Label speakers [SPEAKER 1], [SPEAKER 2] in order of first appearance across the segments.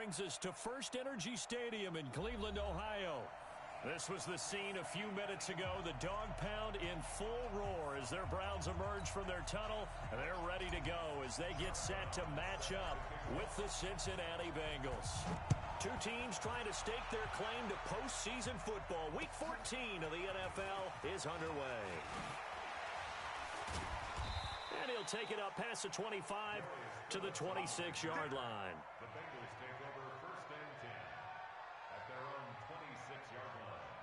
[SPEAKER 1] brings us to First Energy Stadium in Cleveland, Ohio. This was the scene a few minutes ago. The dog pound in full roar as their Browns emerge from their tunnel. And they're ready to go as they get set to match up with the Cincinnati Bengals. Two teams trying to stake their claim to postseason football. Week 14 of the NFL is underway. And he'll take it up past the 25 to the 26-yard line.
[SPEAKER 2] The Bengals take over first and 10 at their own 26-yard line.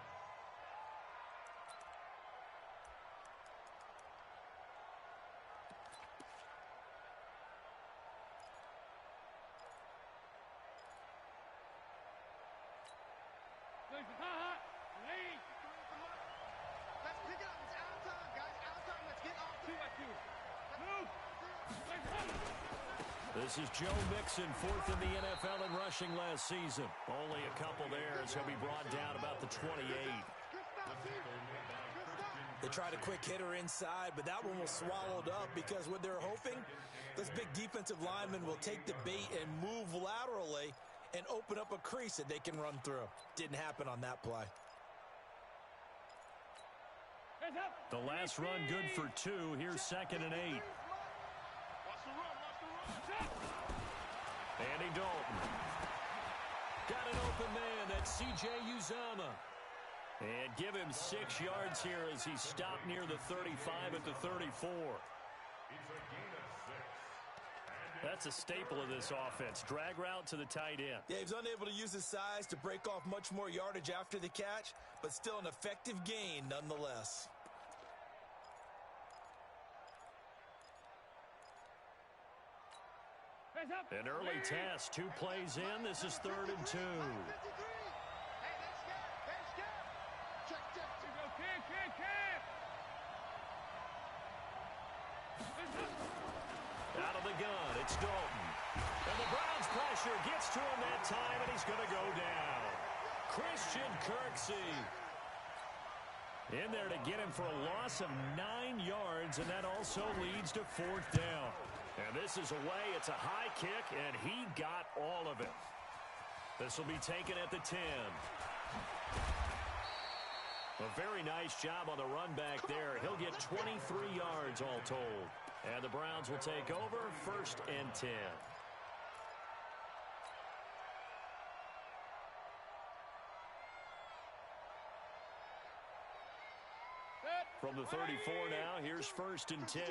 [SPEAKER 3] Let's pick it up. It's out time, guys. Out time. Let's get off the
[SPEAKER 1] This is Joe Mixon, fourth in the NFL in rushing last season. Only a couple there as he'll be brought down about the 28.
[SPEAKER 4] They tried a quick hitter inside, but that one was swallowed up because what they're hoping, this big defensive lineman will take the bait and move laterally and open up a crease that they can run through. Didn't happen on that play.
[SPEAKER 1] The last run good for 2. Here's 2nd and 8. Andy Dalton. Got an open man. That's C.J. Uzomah. And give him 6 yards here as he stopped near the 35 at the 34.
[SPEAKER 2] It's a gain of 6.
[SPEAKER 1] That's a staple of this offense. Drag route to the tight end.
[SPEAKER 4] Yeah, he's unable to use his size to break off much more yardage after the catch, but still an effective gain nonetheless.
[SPEAKER 1] An early test. 2 plays in. This is 3rd and 2. Out of the gun, it's Dalton. And the Browns pressure gets to him that time, and he's going to go down. Christian Kirksey in there to get him for a loss of 9 yards, and that also leads to 4th down. And this is away. It's a high kick, and he got all of it. This will be taken at the 10. A very nice job on the run back there. He'll get 23 yards all told. And the Browns will take over 1st and 10. From the 34 now, here's 1st and 10.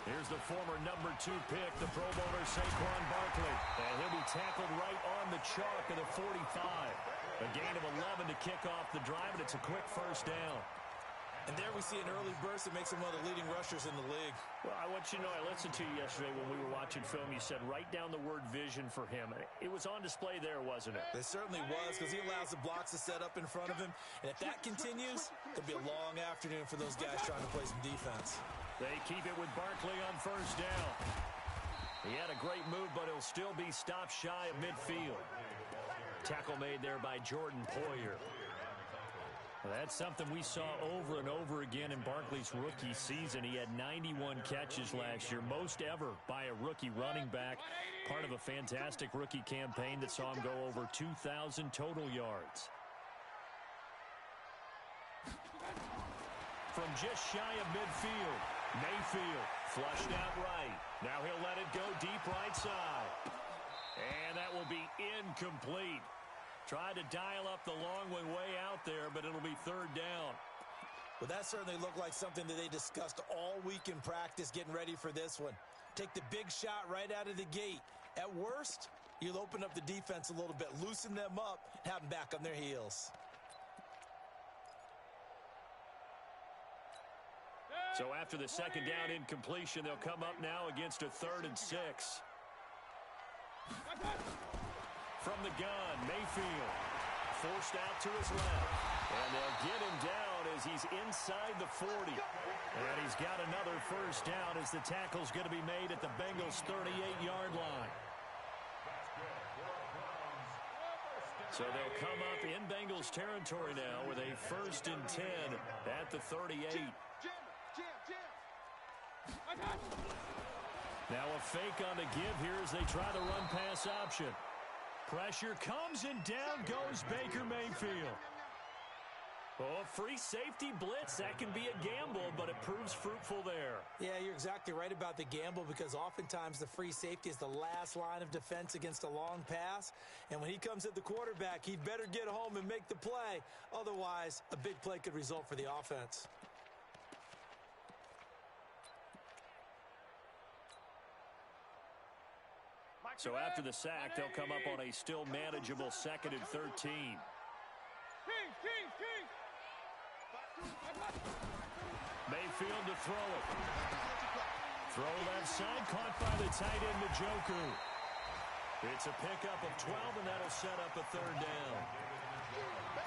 [SPEAKER 1] Here's the former number 2 pick, the Pro Bowler Saquon Barkley. And he'll be tackled right on the chalk of the 45. A gain of 11 to kick off the drive, and it's a quick 1st down.
[SPEAKER 4] And there we see an early burst that makes him one of the leading rushers in the league.
[SPEAKER 1] Well, I want you to know, I listened to you yesterday when we were watching film. You said write down the word vision for him. It was on display there, wasn't it?
[SPEAKER 4] It certainly was, because he allows the blocks to set up in front of him. And if that continues, it'll be a long afternoon for those guys trying to play some defense.
[SPEAKER 1] They keep it with Barkley on 1st down. He had a great move, but he'll still be stopped shy of midfield. Tackle made there by Jordan Poyer. Well, that's something we saw over and over again in Barkley's rookie season. He had 91 catches last year, most ever by a rookie running back, part of a fantastic rookie campaign that saw him go over 2,000 total yards. From just shy of midfield, Mayfield flushed out right. Now he'll let it go deep right side. And that will be incomplete. Tried to dial up the long one way out there, but it'll be 3rd down.
[SPEAKER 4] Well, that certainly looked like something that they discussed all week in practice getting ready for this one. Take the big shot right out of the gate. At worst, you'll open up the defense a little bit, loosen them up, have them back on their heels.
[SPEAKER 1] So after the 2nd down incompletion, they'll come up now against a 3rd and 6. From the gun, Mayfield forced out to his left. And they'll get him down as he's inside the 40. And he's got another 1st down as the tackle's going to be made at the Bengals' 38-yard line. So they'll come up in Bengals territory now with a 1st and 10 at the 38. Now a fake on the give here as they try the run-pass option. Pressure comes, and down goes Baker Mayfield. Oh, free safety blitz. That can be a gamble, but it proves fruitful there.
[SPEAKER 4] Yeah, you're exactly right about the gamble because oftentimes the free safety is the last line of defense against a long pass. And when he comes at the quarterback, he'd better get home and make the play. Otherwise, a big play could result for the offense.
[SPEAKER 1] So after the sack, they'll come up on a still manageable 2nd and 13. Mayfield to throw it. Throw left side, caught by the tight end, Njoku. It's a pickup of 12, and that'll set up a 3rd down.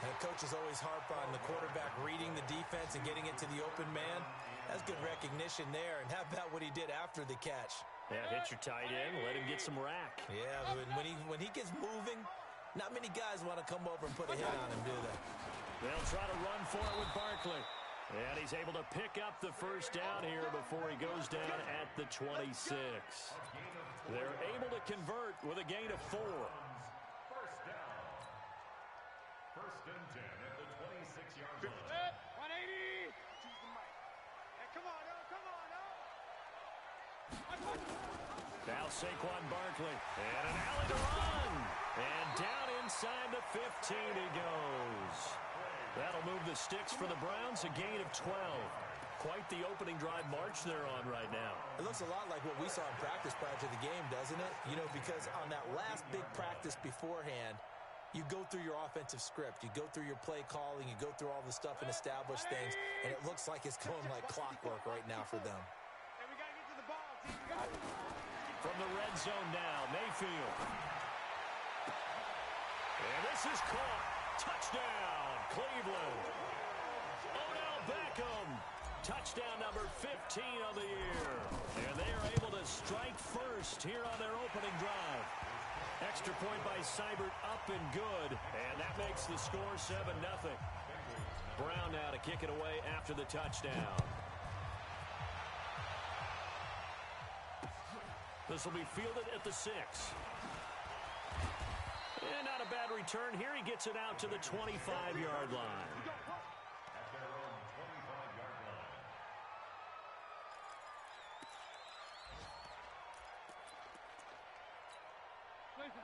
[SPEAKER 4] And coaches always harp on the quarterback reading the defense and getting it to the open man. That's good recognition there. And how about what he did after the catch?
[SPEAKER 1] Yeah, hit your tight end, let him get some rack.
[SPEAKER 4] Yeah, when he gets moving, not many guys want to come over and put a hit on him, do they?
[SPEAKER 1] They'll try to run for it with Barkley. And he's able to pick up the 1st down here before he goes down at the 26. They're able to convert with a gain of 4.
[SPEAKER 2] 1st down. 1st and 10 at the 26-yard line.
[SPEAKER 3] 180. Hey, come on, oh, come on, oh.
[SPEAKER 1] Now Saquon Barkley. And an alley to run. And down inside the 15 he goes. That'll move the sticks for the Browns, a gain of 12. Quite the opening drive march they're on right now.
[SPEAKER 4] It looks a lot like what we saw in practice prior to the game, doesn't it? You know, because on that last big practice beforehand, you go through your offensive script. You go through your play calling. You go through all the stuff and establish things. And it looks like it's going like clockwork right now for them.
[SPEAKER 3] Hey, we got to get to the ball, team. We got to...
[SPEAKER 1] From the red zone now, Mayfield. And this is caught. Touchdown, Cleveland. Odell Beckham. Touchdown number 15 of the year. And they are able to strike first here on their opening drive. Extra point by Seibert, up and good. And that makes the score 7-0. Brown now to kick it away after the touchdown. This will be fielded at the 6. And not a bad return here. He gets it out to the 25-yard line.
[SPEAKER 2] At their own 25-yard line.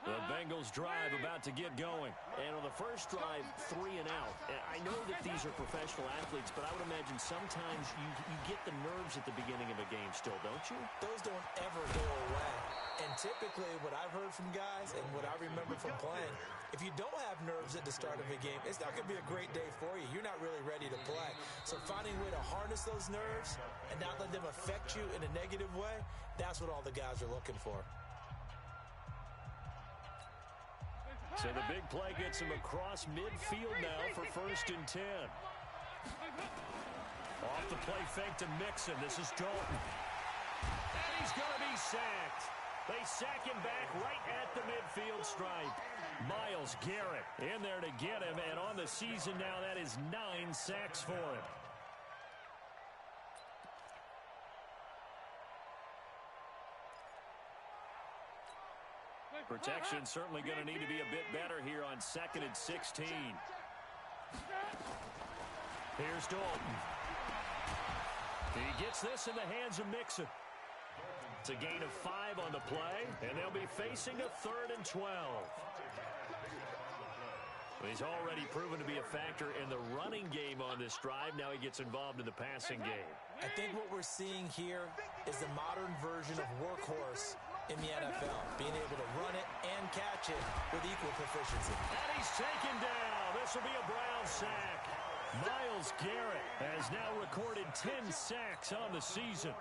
[SPEAKER 1] The Bengals drive about to get going. And on the first drive, 3 and out. I know that these are professional athletes, but I would imagine sometimes you get the nerves at the beginning of a game still, don't you?
[SPEAKER 4] Those don't ever go away. And typically what I've heard from guys and what I remember from playing, if you don't have nerves at the start of a game, it's not going to be a great day for you. You're not really ready to play. So finding a way to harness those nerves and not let them affect you in a negative way, that's what all the guys are looking for.
[SPEAKER 1] So the big play gets him across midfield now for 1st and 10. Off the play fake to Mixon. This is Dalton. And he's going to be sacked. They sack him back right at the midfield stripe. Myles Garrett in there to get him. And on the season now, that is 9 sacks for him. Protection certainly going to need to be a bit better here on 2nd and 16. Here's Dalton. He gets this in the hands of Mixon. It's a gain of 5 on the play, and they'll be facing a 3rd and 12. He's already proven to be a factor in the running game on this drive. Now he gets involved in the passing game.
[SPEAKER 4] I think what we're seeing here is the modern version of workhorse in the NFL, being able to run it and catch it with equal proficiency.
[SPEAKER 1] And he's taken down. This will be a Brown sack. Myles Garrett has now recorded 10 sacks on the season.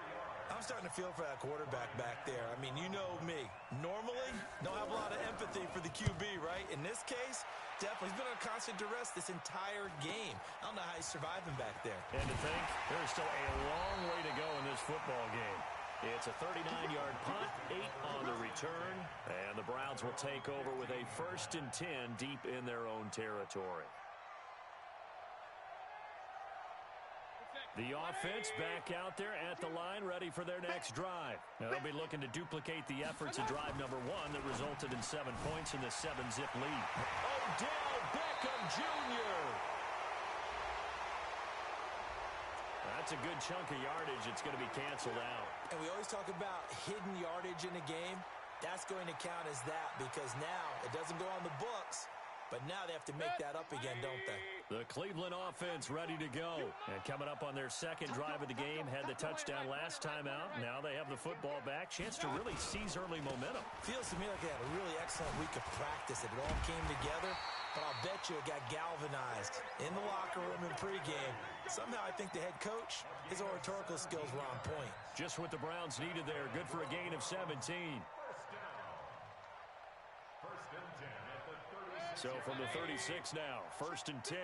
[SPEAKER 4] I'm starting to feel for that quarterback back there. I mean, you know me. Normally, don't have a lot of empathy for the QB, right? In this case, definitely. He's been on constant duress this entire game. I don't know how he's surviving back there.
[SPEAKER 1] And to think, there's still a long way to go in this football game. It's a 39-yard punt, 8 on the return, and the Browns will take over with a 1st and 10 deep in their own territory. The offense back out there at the line, ready for their next drive. Now, they'll be looking to duplicate the efforts of drive number 1 that resulted in 7 points in the 7-zip lead. Odell Beckham Jr. That's a good chunk of yardage. It's going to be canceled out.
[SPEAKER 4] And we always talk about hidden yardage in a game. That's going to count as that because now it doesn't go on the books, but now they have to make that up again, don't they?
[SPEAKER 1] The Cleveland offense ready to go. And coming up on their second drive of the game, had the touchdown last time out. Now they have the football back. Chance to really seize early momentum.
[SPEAKER 4] Feels to me like they had a really excellent week of practice. It all came together, but I'll bet you it got galvanized in the locker room in pregame. Somehow I think the head coach, his oratorical skills were on point.
[SPEAKER 1] Just what the Browns needed there. Good for a gain of 17. So from the 36 now, 1st and 10.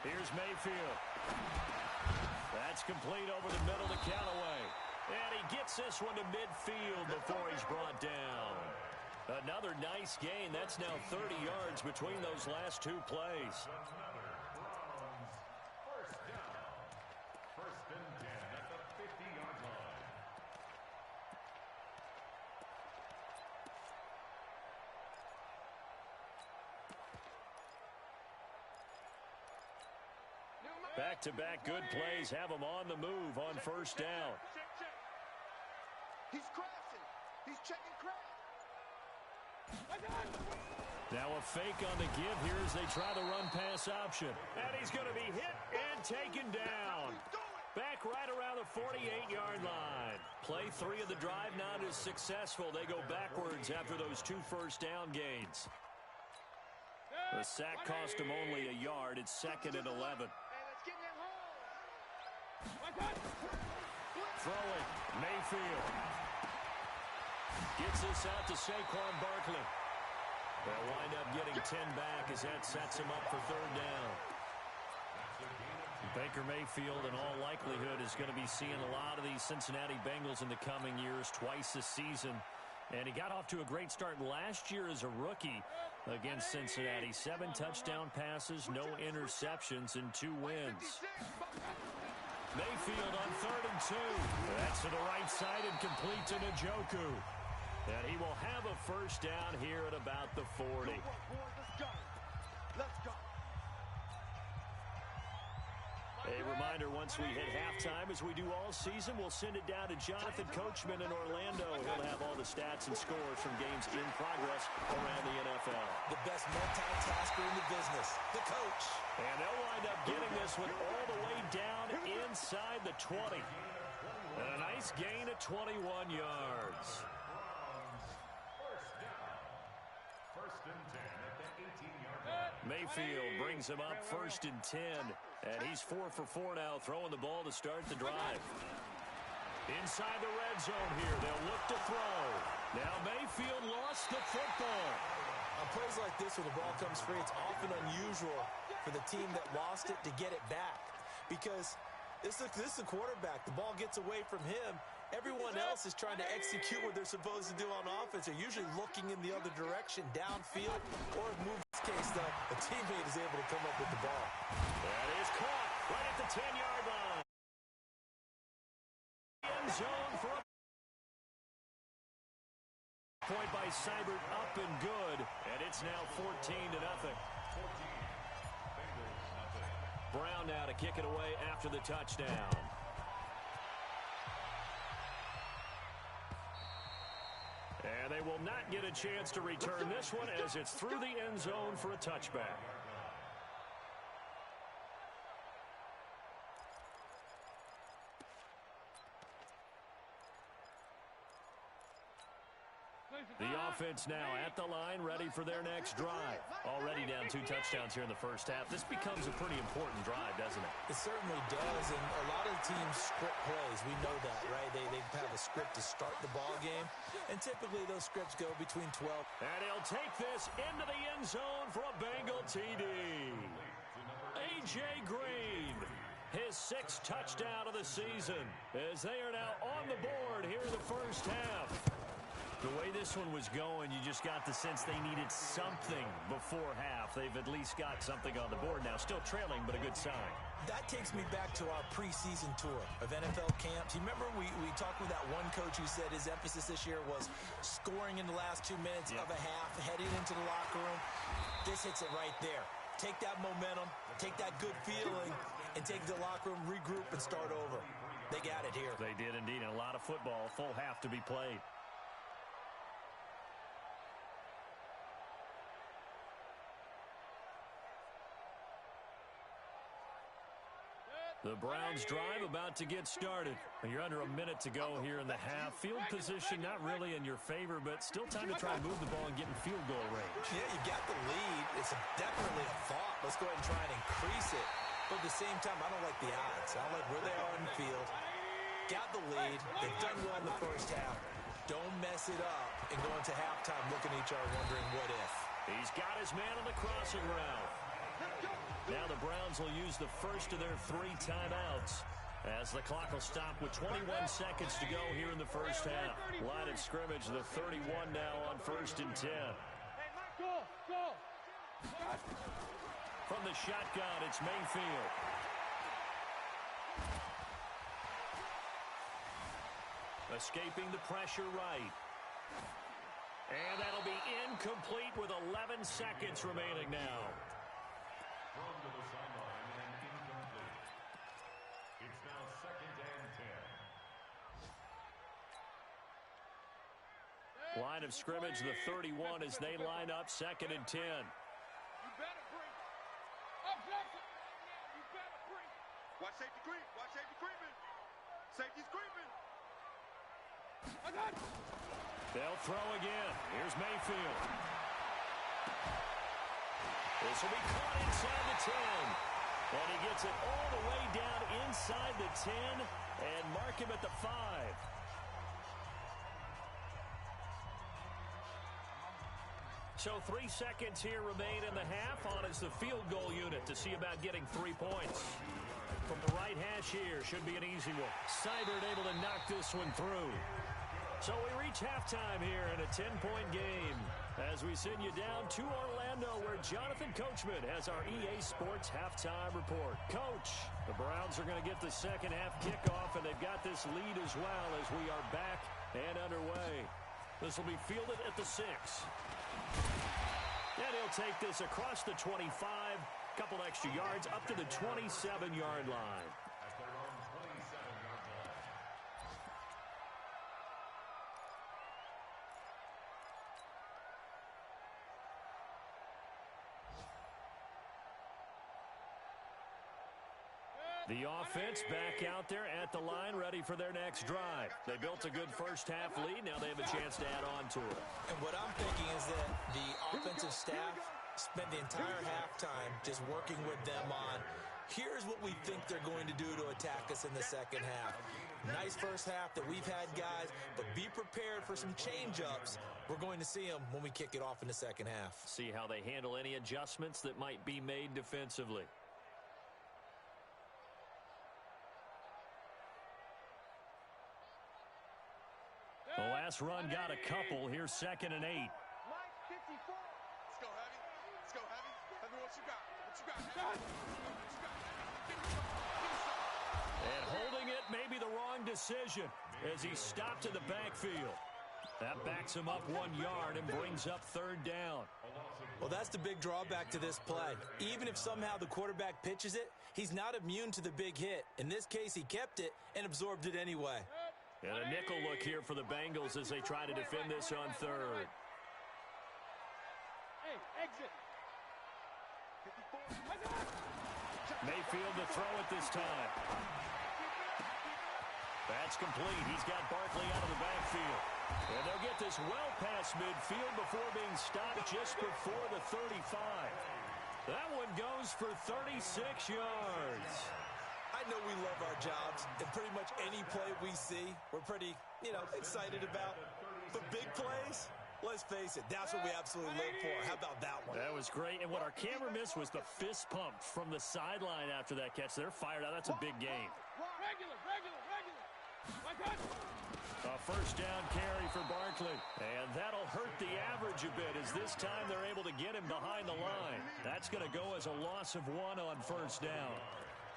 [SPEAKER 1] Here's Mayfield. That's complete over the middle to Callaway. And he gets this one to midfield before he's brought down. Another nice gain. That's now 30 yards between those last 2 plays. Back-to-back good plays have him on the move on 1st down.
[SPEAKER 3] He's crossing. He's checking crack.
[SPEAKER 1] Now a fake on the give here as they try the run-pass option. And he's going to be hit and taken down. Back right around the 48-yard line. Play 3 of the drive not as successful. They go backwards after those 2 first-down gains. The sack cost him only a yard. It's 2nd and 11. Throwing, Mayfield. Gets this out to Saquon Barkley. They'll wind up getting 10 back as that sets him up for 3rd down. Baker Mayfield, in all likelihood, is going to be seeing a lot of these Cincinnati Bengals in the coming years, twice this season. And he got off to a great start last year as a rookie against Cincinnati. 7 touchdown passes, no interceptions, and 2 wins. Mayfield on 3rd and 2. That's to the right side and complete to Njoku. And he will have a 1st down here at about the 40.
[SPEAKER 3] Let's go.
[SPEAKER 1] A reminder, once we hit halftime, as we do all season, we'll send it down to Jonathan Coachman in Orlando. He'll have all the stats and scores from games in progress around the NFL.
[SPEAKER 4] The best multitasker in the business, the coach.
[SPEAKER 1] And they'll wind up getting this one all the way down inside the 20. And a nice gain of 21 yards. Mayfield brings him up 1st and 10. And he's 4 for 4 now, throwing the ball to start the drive. Inside the red zone here, they'll look to throw. Now Mayfield lost the football.
[SPEAKER 4] On plays like this, when the ball comes free, it's often unusual for the team that lost it to get it back. Because this is the quarterback. The ball gets away from him. Everyone else is trying to execute what they're supposed to do on offense. They're usually looking in the other direction, downfield, or in this case, the teammate is able to come up with the ball.
[SPEAKER 1] That is caught right at the 10-yard line. End zone for a point by Seibert, up and good, and it's now 14-0. Brown now to kick it away after the touchdown. And they will not get a chance to return this one as it's through the end zone for a touchback. The offense now at the line, ready for their next drive. Already down 2 touchdowns here in the first half. This becomes a pretty important drive, doesn't it?
[SPEAKER 4] It certainly does, and a lot of teams script plays. We know that, right? They have a script to start the ball game, and typically those scripts go between 12.
[SPEAKER 1] And he'll take this into the end zone for a Bengal TD. A.J. Green, his 6th touchdown of the season, as they are now on the board here in the first half. The way this one was going, you just got the sense they needed something before half. They've at least got something on the board now. Still trailing, but a good sign.
[SPEAKER 4] That takes me back to our preseason tour of NFL camps. You remember we talked with that one coach who said his emphasis this year was scoring in the last 2 minutes of a half, heading into the locker room. This hits it right there. Take that momentum, take that good feeling, and take the locker room, regroup, and start over. They got it here.
[SPEAKER 1] They did indeed, and a lot of football, full half to be played. The Browns drive about to get started. You're under a minute to go here in the half. Field position not really in your favor, but still time to try and move the ball and get in field goal range.
[SPEAKER 4] Yeah, you got the lead. It's definitely a thought. Let's go ahead and try and increase it. But at the same time, I don't like the odds. I don't like where they are in the field. Got the lead. They've done well in the first half. Don't mess it up and go into halftime looking at each other wondering what if.
[SPEAKER 1] He's got his man on the crossing route. Now the Browns will use the first of their 3 timeouts as the clock will stop with 21 seconds to go here in the first half. Line of scrimmage, the 31 now on 1st and 10. From the shotgun, it's Mayfield. Escaping the pressure right. And that'll be incomplete with 11 seconds remaining now.
[SPEAKER 2] Thrown to the sideline and incomplete. It's now 2nd and 10.
[SPEAKER 1] Line of scrimmage, the 31 as they line up 2nd and 10.
[SPEAKER 3] You better bring. You better bring. Watch safety creep. Watch safety creeping. Safety's creeping.
[SPEAKER 1] They'll throw again. Here's Mayfield. This will be caught inside the 10. And he gets it all the way down inside the 10 and mark him at the 5. So 3 seconds here remain in the half on as the field goal unit to see about getting 3 points. From the right hash here, should be an easy one. Seibert able to knock this one through. So we reach halftime here in a 10-point game as we send you down to Orlando where Jonathan Coachman has our EA Sports halftime report. Coach, the Browns are going to get the second half kickoff, and they've got this lead as well as we are back and underway. This will be fielded at the 6. And he'll take this across the 25, couple extra yards up to the 27-yard line.
[SPEAKER 2] At their own 27-yard line.
[SPEAKER 1] The offense back out there at the line, ready for their next drive. They built a good first half lead. Now they have a chance to add on to it.
[SPEAKER 4] And what I'm thinking is that the offensive staff spent the entire halftime just working with them on, here's what we think they're going to do to attack us in the second half. Nice first half that we've had, guys, but be prepared for some change-ups. We're going to see them when we kick it off in the second half.
[SPEAKER 1] See how they handle any adjustments that might be made defensively. The last run got a couple. Here's 2nd and 8.
[SPEAKER 3] Mike 54. Let's go, Heavy. Let's go, Heavy. Heavy, what you got? What you got, Heavy? What you got, Heavy? Give me some.
[SPEAKER 1] And holding it may be the wrong decision as he stopped in the backfield. That backs him up 1 yard and brings up 3rd down.
[SPEAKER 4] Well, that's the big drawback to this play. Even if somehow the quarterback pitches it, he's not immune to the big hit. In this case, he kept it and absorbed it anyway.
[SPEAKER 1] And a nickel look here for the Bengals as they try to defend this on 3rd.
[SPEAKER 3] Hey, exit. 54.
[SPEAKER 1] Mayfield to throw it this time. That's complete. He's got Barkley out of the backfield. And they'll get this well past midfield before being stopped just before the 35. That one goes for 36 yards.
[SPEAKER 4] I know we love our jobs, and pretty much any play we see, we're pretty, excited about. But big plays, let's face it, that's what we absolutely live for. How about that one?
[SPEAKER 1] That was great. And what our camera missed was the fist pump from the sideline after that catch. They're fired out. That's a big game.
[SPEAKER 3] Regular.
[SPEAKER 1] A first down carry for Barkley. And that'll hurt the average a bit as this time they're able to get him behind the line. That's going to go as a loss of 1 on first down.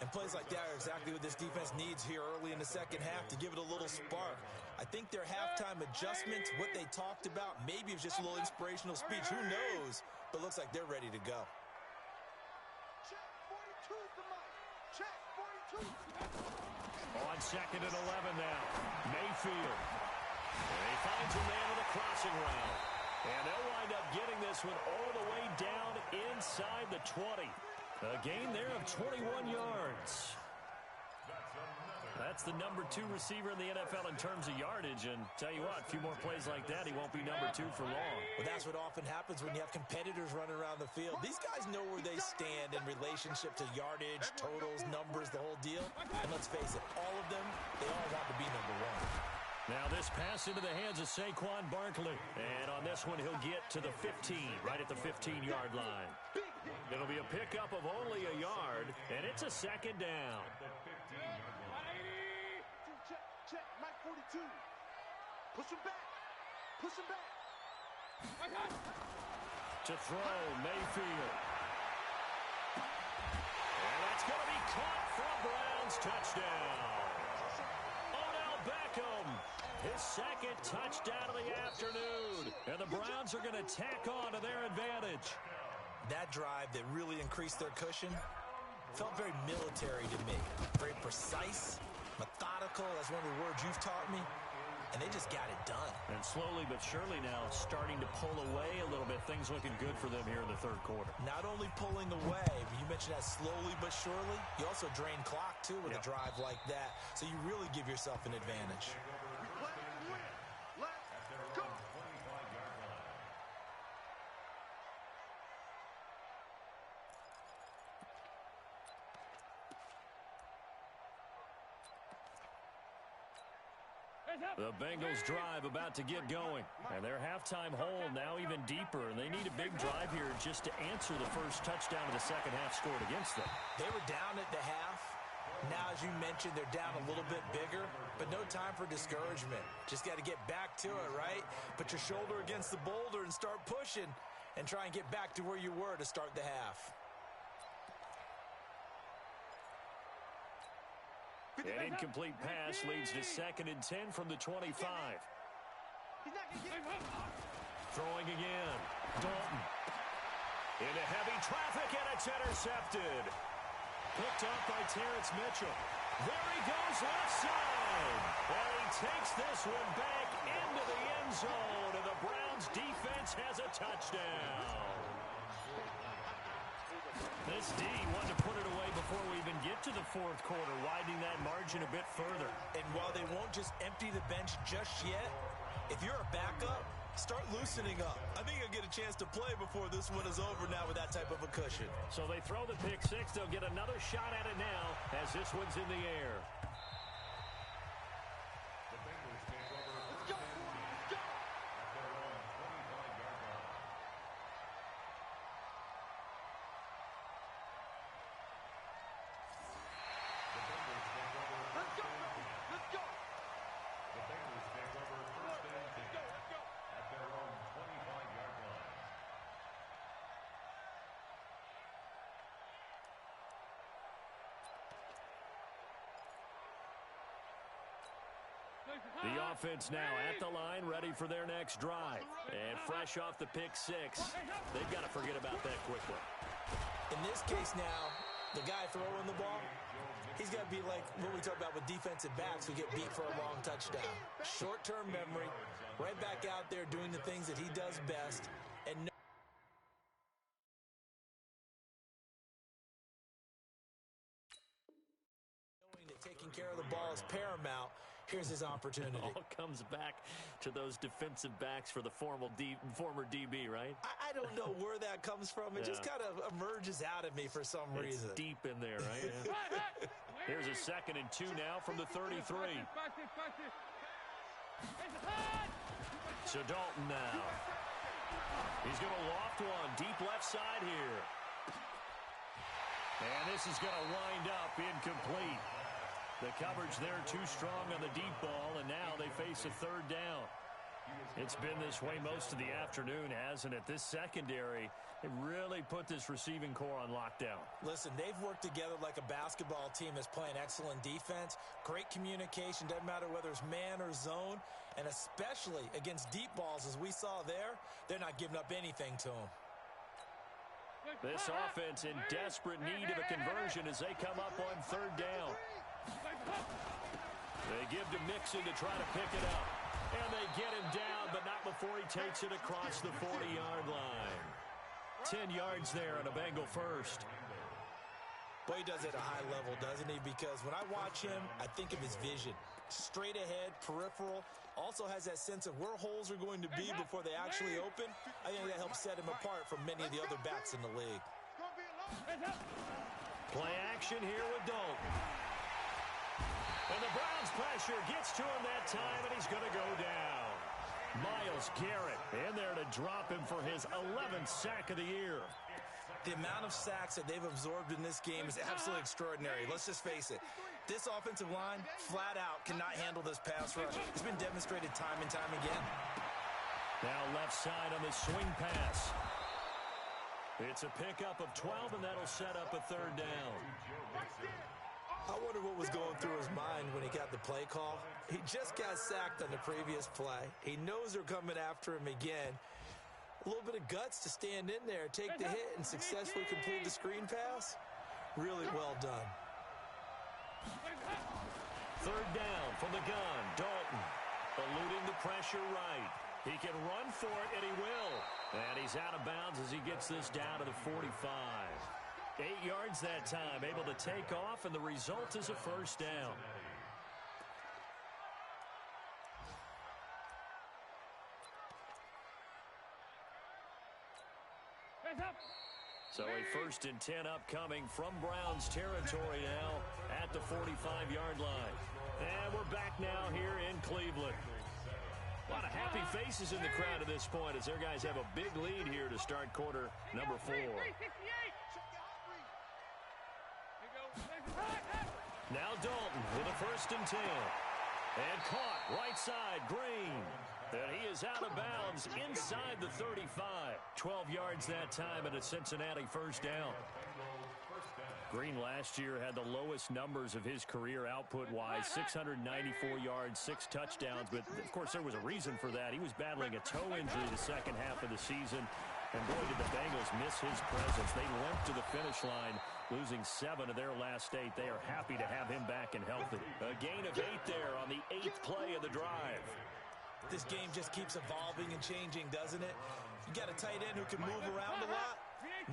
[SPEAKER 4] And plays like that are exactly what this defense needs here early in the second half to give it a little spark. I think their halftime adjustments, what they talked about, maybe it was just a little inspirational speech. Who knows? But looks like they're ready to go.
[SPEAKER 3] Check 42 for Mike. Check 42.
[SPEAKER 1] On second and 11 now. Mayfield. And he finds a man in the crossing route. And they'll wind up getting this one all the way down inside the 20. A gain there of 21 yards. That's the number 2 receiver in the NFL in terms of yardage. And tell you what, a few more plays like that, he won't be number 2 for long.
[SPEAKER 4] Well, that's what often happens when you have competitors running around the field. These guys know where they stand in relationship to yardage, totals, numbers, the whole deal. And let's face it, all of them, they all want to be number 1.
[SPEAKER 1] Now this pass into the hands of Saquon Barkley. And on this one, he'll get to the 15, right at the 15-yard line. It'll be a pickup of only a yard, and it's a second down.
[SPEAKER 3] Check, Mike 42. Push him back. Push him back.
[SPEAKER 1] To throw, Mayfield. And that's going to be caught for a Browns touchdown. Odell Beckham, his second touchdown of the afternoon. And the Browns are going to tack on to their advantage.
[SPEAKER 4] That drive that really increased their cushion felt very military to me. Very precise, methodical, that's one of the words you've taught me. And they just got it done.
[SPEAKER 1] And slowly but surely now starting to pull away a little bit. Things looking good for them here in the third quarter.
[SPEAKER 4] Not only pulling away, but you mentioned that slowly but surely. You also drain clock, too, with a drive like that. So you really give yourself an advantage.
[SPEAKER 1] The Bengals drive about to get going. And their halftime hole now even deeper. And they need a big drive here just to answer the first touchdown of the second half scored against them.
[SPEAKER 4] They were down at the half. Now, as you mentioned, they're down a little bit bigger. But no time for discouragement. Just got to get back to it, right? Put your shoulder against the boulder and start pushing. And try and get back to where you were to start the half.
[SPEAKER 1] An incomplete pass leads to 2nd and 10 from the 25. Throwing again. Dalton. Into heavy traffic, and it's intercepted. Picked up by Terrence Mitchell. There he goes left side. And he takes this one back into the end zone, and the Browns defense has a touchdown. This D wanted to put it away before we even get to the fourth quarter, widening that margin a bit further.
[SPEAKER 4] And while they won't just empty the bench just yet, if you're a backup, start loosening up. I think you'll get a chance to play before this one is over now with that type of a cushion.
[SPEAKER 1] So they throw the pick six. They'll get another shot at it now as this one's in the air. The offense now at the line, ready for their next drive. And fresh off the pick six, they've got to forget about that quickly.
[SPEAKER 4] In this case now, the guy throwing the ball, he's got to be like what we talk about with defensive backs who get beat for a long touchdown. Short-term memory, right back out there doing the things that he does best. And knowing that taking care of the ball is paramount, here's his opportunity.
[SPEAKER 1] It all comes back to those defensive backs for the former DB, right?
[SPEAKER 4] I don't know where that comes from. It just kind of emerges out of me for some reason.
[SPEAKER 1] It's deep in there, right? Yeah. Here's a 2nd and 2 now from the 33. So Dalton now. He's going to loft one deep left side here. And this is going to wind up incomplete. The coverage there too strong on the deep ball, and now they face a third down. It's been this way most of the afternoon, hasn't it? This secondary, it really put this receiving core on lockdown.
[SPEAKER 4] Listen, they've worked together like a basketball team that's playing excellent defense. Great communication, doesn't matter whether it's man or zone. And especially against deep balls, as we saw there, they're not giving up anything to them.
[SPEAKER 1] This offense in desperate need of a conversion as they come up on third down. They give to Mixon to try to pick it up. And they get him down, but not before he takes it across the 40-yard line. 10 yards there on a Bengal first.
[SPEAKER 4] Boy, he does it at a high level, doesn't he? Because when I watch him, I think of his vision. Straight ahead, peripheral. Also has that sense of where holes are going to be before they actually open. I think that helps set him apart from many of the other backs in the league.
[SPEAKER 1] Play action here with Dalton. And the Browns pressure gets to him that time, and he's going to go down. Myles Garrett in there to drop him for his 11th sack of the year.
[SPEAKER 4] The amount of sacks that they've absorbed in this game is absolutely extraordinary. Let's just face it. This offensive line, flat out, cannot handle this pass rush. It's been demonstrated time and time again.
[SPEAKER 1] Now left side on the swing pass. It's a pickup of 12, and that'll set up a third down.
[SPEAKER 4] I wonder what was going through his mind when he got the play call. He just got sacked on the previous play. He knows they're coming after him again. A little bit of guts to stand in there, take the hit, and successfully complete the screen pass. Really well done.
[SPEAKER 1] Third down from the gun. Dalton eluding the pressure right. He can run for it, and he will. And he's out of bounds as he gets this down to the 45. 8 yards that time, able to take off, and the result is a first down. So a 1st and 10 upcoming from Browns territory now at the 45-yard line. And we're back now here in Cleveland. A lot of happy faces in the crowd at this point as their guys have a big lead here to start quarter number 4. Now Dalton with a 1st and 10. And caught right side, Green. And he is out of bounds inside the 35. 12 yards that time and a Cincinnati first down. Green last year had the lowest numbers of his career output-wise, 694 yards, 6 touchdowns. But, of course, there was a reason for that. He was battling a toe injury the second half of the season. And, boy, did the Bengals miss his presence. They limped to the finish line, losing 7 of their last 8. They are happy to have him back and healthy. A gain of 8 there on the 8th play of the drive.
[SPEAKER 4] This game just keeps evolving and changing, doesn't it? You got a tight end who can move around a lot.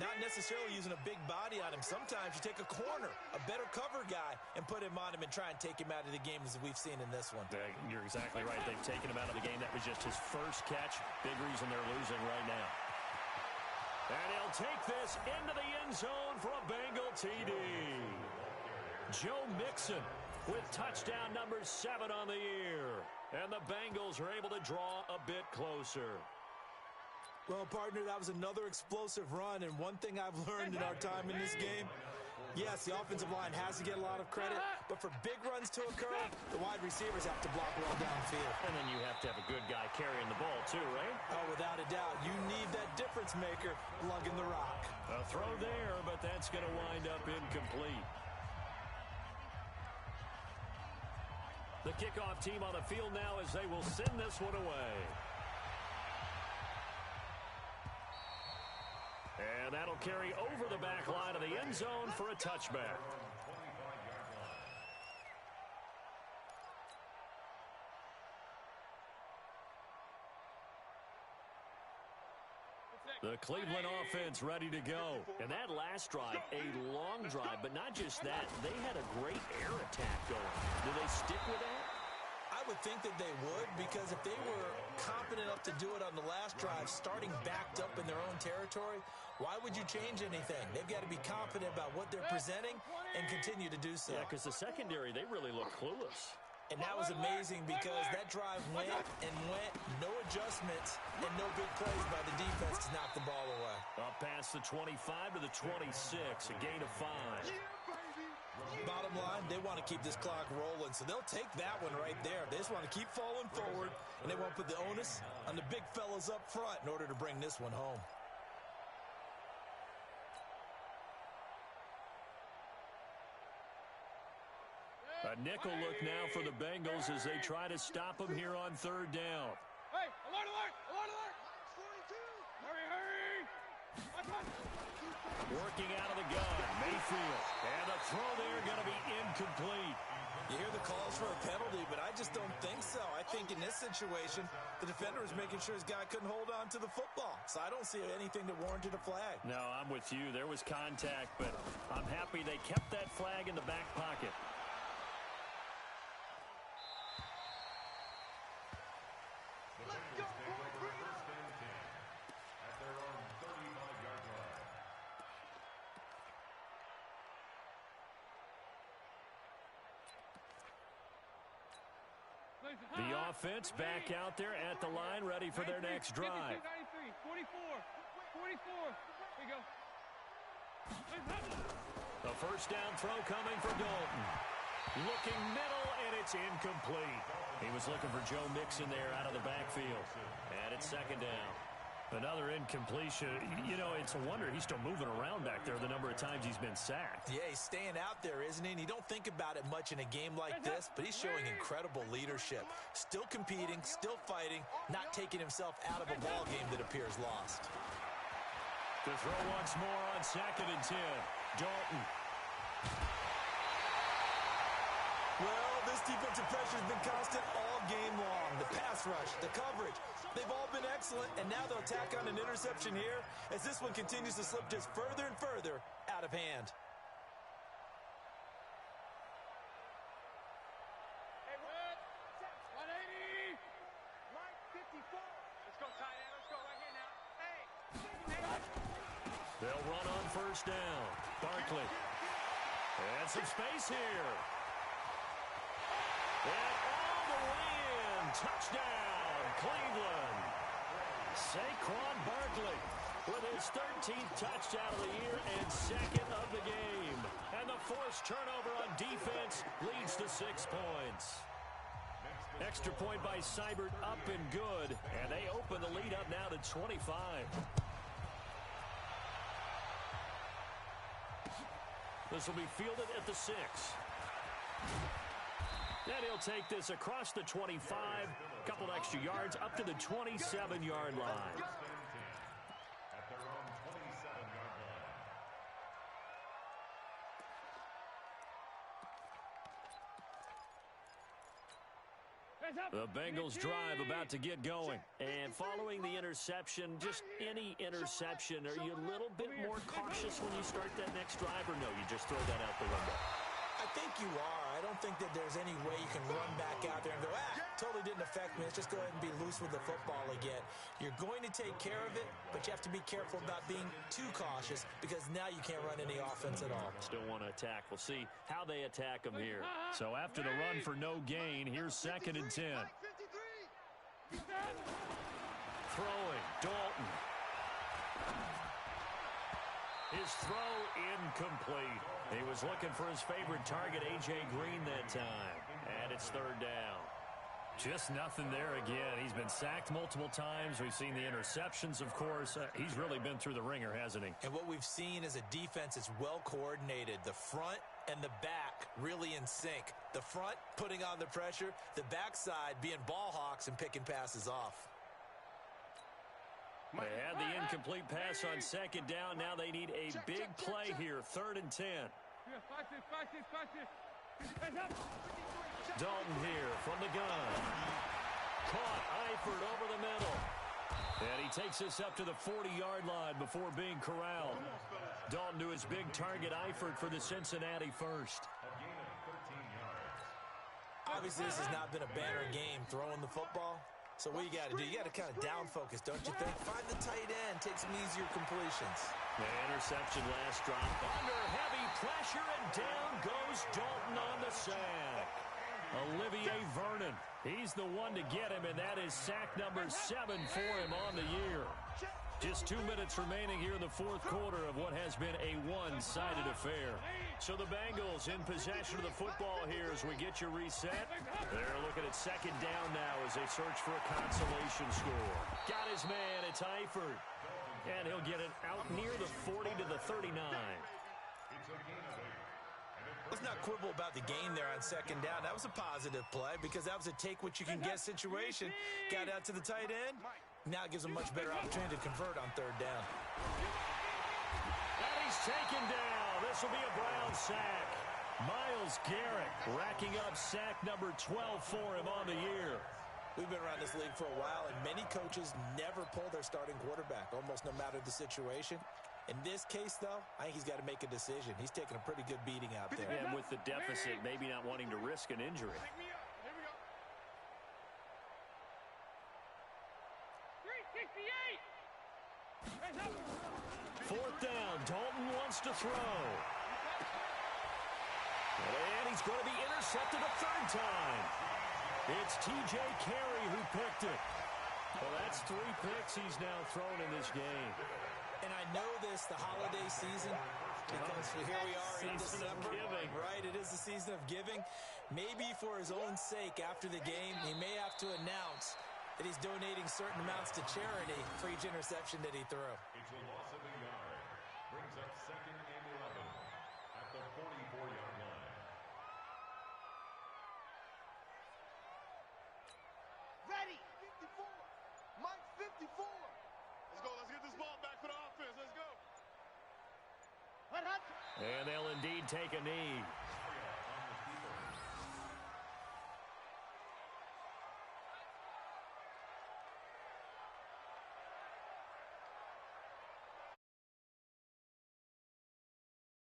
[SPEAKER 4] Not necessarily using a big body on him. Sometimes you take a corner, a better cover guy, and put him on him and try and take him out of the game as we've seen in this one.
[SPEAKER 1] You're exactly right. They've taken him out of the game. That was just his first catch. Big reason they're losing right now. And he'll take this into the end zone for a Bengal TD. Joe Mixon with touchdown number 7 on the year. And the Bengals are able to draw a bit closer.
[SPEAKER 4] Well, partner, that was another explosive run, and one thing I've learned in our time in this game, yes, the offensive line has to get a lot of credit, but for big runs to occur, the wide receivers have to block well downfield.
[SPEAKER 1] And then you have to have a good guy carrying the ball too, right?
[SPEAKER 4] Oh, without a doubt. You need that difference maker lugging the rock.
[SPEAKER 1] A throw there, but that's going to wind up incomplete. The kickoff team on the field now as they will send this one away. And that'll carry over the back line of the end zone for a touchback. The Cleveland offense ready to go. And that last drive, a long drive, but not just that. They had a great air attack going. Do they stick with that?
[SPEAKER 4] I would think that they would, because if they were confident enough to do it on the last drive, starting backed up in their own territory, why would you change anything? They've got to be confident about what they're presenting and continue to do so.
[SPEAKER 1] Yeah, because the secondary, they really look clueless.
[SPEAKER 4] And that was amazing because that drive went and went, no adjustments, and no big plays by the defense to knock the ball away.
[SPEAKER 1] Up past the 25 to the 26, a gain of 5.
[SPEAKER 4] Bottom line, they want to keep this clock rolling, so they'll take that one right there. They just want to keep falling forward, and they want to put the onus on the big fellas up front in order to bring this one home.
[SPEAKER 1] A nickel look now for the Bengals as they try to stop them here on third down.
[SPEAKER 3] Hey, alert, alert, alert, alert. 42. Hurry, hurry.
[SPEAKER 1] Working out of the gun, Mayfield. And the throw there going to be incomplete.
[SPEAKER 4] You hear the calls for a penalty, but I just don't think so. I think in this situation, the defender was making sure his guy couldn't hold on to the football. So I don't see anything that warranted a flag.
[SPEAKER 1] No, I'm with you. There was contact, but I'm happy they kept that flag in the back pocket. The offense back out there at the line, ready for their next drive.
[SPEAKER 3] 44. Here you go.
[SPEAKER 1] The first down throw coming for Dalton. Looking middle, and it's incomplete. He was looking for Joe Mixon there out of the backfield. And it's second down. Another incompletion. You know, it's a wonder he's still moving around back there the number of times he's been sacked.
[SPEAKER 4] Yeah, he's staying out there, isn't he? And you don't think about it much in a game like this, but he's showing incredible leadership. Still competing, still fighting, not taking himself out of a ball game that appears lost.
[SPEAKER 1] The throw once more on 2nd and 10. Dalton.
[SPEAKER 4] Well, this defensive pressure has been constant all game long. The pass rush, the coverage, they've all been excellent, and now they'll tack on an interception here as this one continues to slip just further and further out of hand.
[SPEAKER 3] Hey, 180. Mike, 54. Let's go, tight end. Let's go right here now. Hey.
[SPEAKER 1] They'll run on first down. Barkley. And some space here. And all the way in. Touchdown, Cleveland. Saquon Barkley with his 13th touchdown of the year and second of the game. And the forced turnover on defense leads to 6 points. Extra point by Seibert up and good. And they open the lead up now to 25. This will be fielded at the 6. And he'll take this across the 25, couple extra yards up to the 27-yard line.
[SPEAKER 2] At their own 27-yard line.
[SPEAKER 1] The Bengals drive about to get going. And following the interception, just any interception, are you a little bit more cautious when you start that next drive, or no, you just throw that out the window?
[SPEAKER 4] I think you are. I don't think that there's any way you can run back out there and go, totally didn't affect me. Let's just go ahead and be loose with the football again. You're going to take care of it, but you have to be careful about being too cautious because now you can't run any offense at all.
[SPEAKER 1] Still want to attack. We'll see how they attack them here. So after the run for no gain, here's 2nd and 10. Throwing, Dalton. His throw incomplete. He was looking for his favorite target, A.J. Green, that time. And it's third down. Just nothing there again. He's been sacked multiple times. We've seen the interceptions, of course. He's really been through the ringer, hasn't he?
[SPEAKER 4] And what we've seen is a defense that's well coordinated. The front and the back really in sync. The front putting on the pressure, the backside being ball hawks and picking passes off.
[SPEAKER 1] They had the incomplete pass on 2nd down. Now they need a big play here. 3rd and 10. Dalton here from the gun. Caught Eifert over the middle. And he takes this up to the 40-yard line before being corralled. Dalton to his big target, Eifert, for the Cincinnati first.
[SPEAKER 4] Obviously, this has not been a banner game throwing the football. So what you got to do, you got to kind of down focus, don't you think? Find the tight end, take some easier completions.
[SPEAKER 1] The interception last drop. Under heavy pressure, and down goes Dalton on the sack. Olivier Vernon, he's the one to get him, and that is sack number 7 for him on the year. Just 2 minutes remaining here in the fourth quarter of what has been a one-sided affair. So the Bengals in possession of the football here as we get you reset. They're looking at second down now as they search for a consolation score. Got his man. It's Eifert. And he'll get it out near the 40 to the 39.
[SPEAKER 4] Let's not quibble about the game there on second down. That was a positive play because that was a take-what-you-can-get situation. Got out to the tight end. Now it gives him a much better opportunity to convert on third down.
[SPEAKER 1] And he's taken down. This will be a Brown sack. Myles Garrett racking up sack number 12 for him on the year.
[SPEAKER 4] We've been around this league for a while, and many coaches never pull their starting quarterback, almost no matter the situation. In this case, though, I think he's got to make a decision. He's taking a pretty good beating out there.
[SPEAKER 1] And with the deficit, maybe not wanting to risk an injury. Fourth down. Dalton wants to throw. And he's going to be intercepted a third time. It's T.J. Carey who picked it. Well, that's 3 picks he's now thrown in this game.
[SPEAKER 4] And I know this, the holiday season, because here we are in December.
[SPEAKER 1] Giving.
[SPEAKER 4] Right, it is the season of giving. Maybe for his own sake after the game, he may have to announce that he's donating certain amounts to charity for each interception that he threw.
[SPEAKER 2] It's a loss of a yard. Brings up second and 11 at the 44-yard line.
[SPEAKER 3] Ready. 54. Mike 54. Let's go. Let's get this ball back for the offense. Let's go.
[SPEAKER 1] And they'll indeed take a knee.